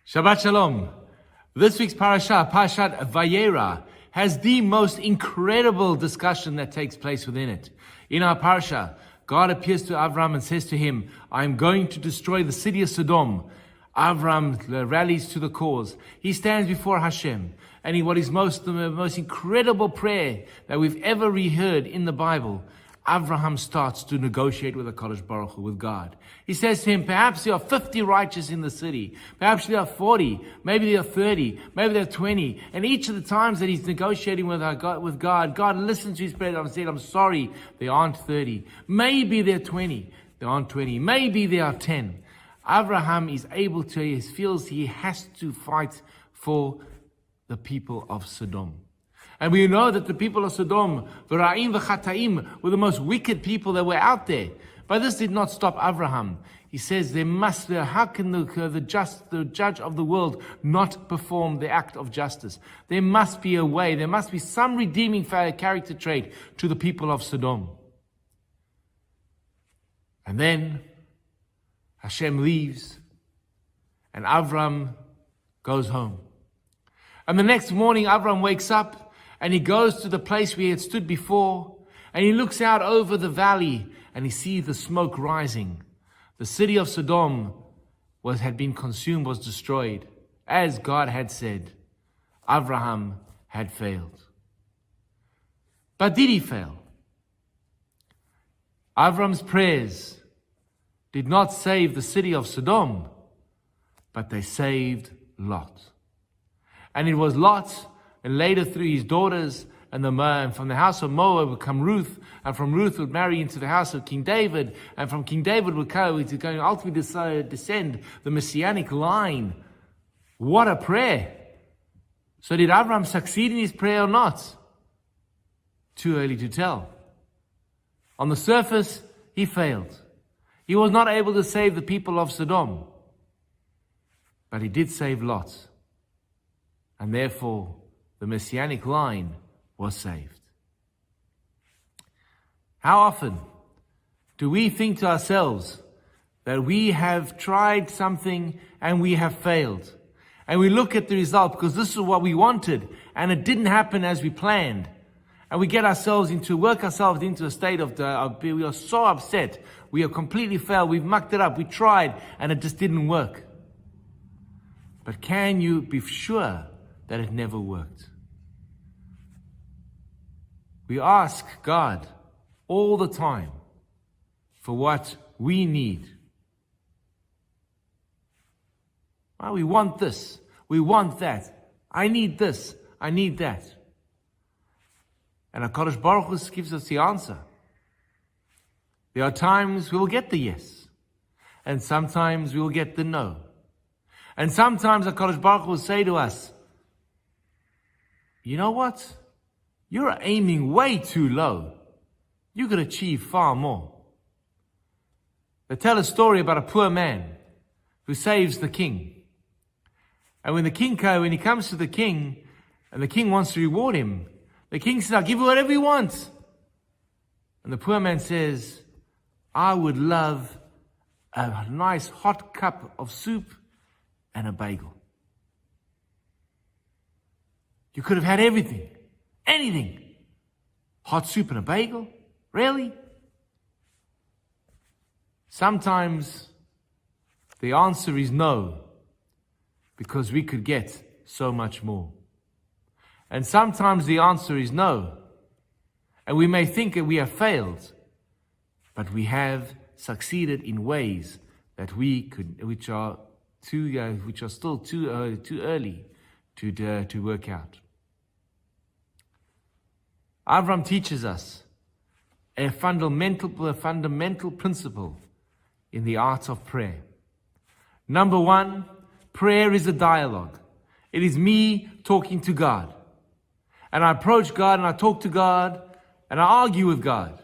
Shabbat Shalom. This week's Parashat Vayera, has the most incredible discussion that takes place within it. In our Parsha, God appears to Avram and says to him, I'm going to destroy the city of Sodom. Avram rallies to the cause. He stands before Hashem, and what is the most incredible prayer that we've ever reheard in the Bible, Avraham starts to negotiate with the Kadosh Baruch Hu, with God. He says to him, perhaps there are 50 righteous in the city. Perhaps there are 40. Maybe there are 30. Maybe there are 20. And each of the times that he's negotiating with God, God listens to his prayer and says, I'm sorry, there aren't 30. Maybe there are 20. There aren't 20. Maybe there are 10. Avraham is able to, he feels he has to fight for the people of Sodom. And we know that the people of Sodom, V'ra'im v'chataim, were the most wicked people that were out there. But this did not stop Avraham. He says how can the judge of the world not perform the act of justice? There must be a way, there must be some redeeming character trait to the people of Sodom. And then Hashem leaves, and Avram goes home. And the next morning, Avram wakes up, and he goes to the place where he had stood before, and he looks out over the valley, and he sees the smoke rising. The city of Sodom had been consumed, was destroyed, as God had said. Avraham had failed. But did he fail? Avram's prayers did not save the city of Sodom, but they saved Lot. And it was Lot, and later through his daughters, and from the house of Moab would come Ruth, and from Ruth would marry into the house of King David, and from King David would ultimately descend the Messianic line. What a prayer! So did Avram succeed in his prayer or not? Too early to tell. On the surface, he failed. He was not able to save the people of Sodom, but he did save Lot, and therefore the Messianic line was saved. How often do we think to ourselves that we have tried something and we have failed? And we look at the result because this is what we wanted and it didn't happen as we planned. And we work ourselves into a state of we are so upset. We have completely failed. We've mucked it up. We tried and it just didn't work. But can you be sure that it never worked? We ask God all the time for what we need. Well, we want this. We want that. I need this. I need that. And HaKadosh Baruch Hu gives us the answer. There are times we will get the yes. And sometimes we will get the no. And sometimes HaKadosh Baruch Hu will say to us, you know what? You're aiming way too low. You could achieve far more. They tell a story about a poor man who saves the king. And when he comes to the king, and the king wants to reward him, the king says, I'll give you whatever you want. And the poor man says, I would love a nice hot cup of soup and a bagel. You could have had everything. Anything. Hot soup and a bagel? Really? Sometimes the answer is no, because we could get so much more. And sometimes the answer is no, and we may think that we have failed, but we have succeeded in ways that which are still too early to work out. Avram teaches us a fundamental principle in the art of prayer. Number one, prayer is a dialogue. It is me talking to God. And I approach God and I talk to God and I argue with God.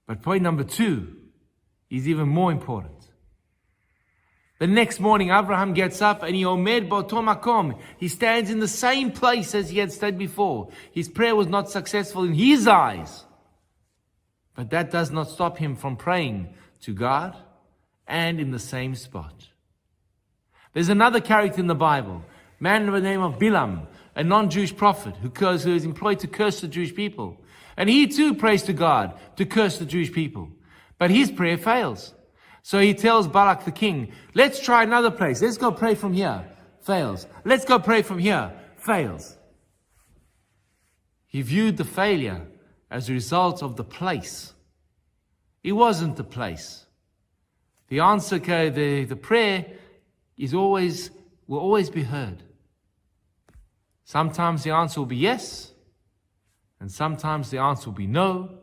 But point number two is even more important. The next morning, Abraham gets up and he omed b'oto makom. He stands in the same place as he had stayed before. His prayer was not successful in his eyes. But that does not stop him from praying to God and in the same spot. There's another character in the Bible, a man by the name of Bilam, a non-Jewish prophet who is employed to curse the Jewish people. And he too prays to God to curse the Jewish people. But his prayer fails. So he tells Balak the king, let's try another place. Let's go pray from here. Fails. Let's go pray from here. Fails. He viewed the failure as a result of the place. It wasn't the place. The answer, the prayer will always be heard. Sometimes the answer will be yes, and sometimes the answer will be no,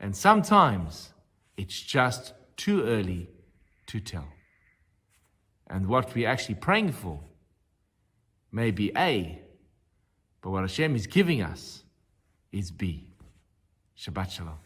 and sometimes it's just too early to tell. And what we're actually praying for may be A, but what Hashem is giving us is B. Shabbat Shalom.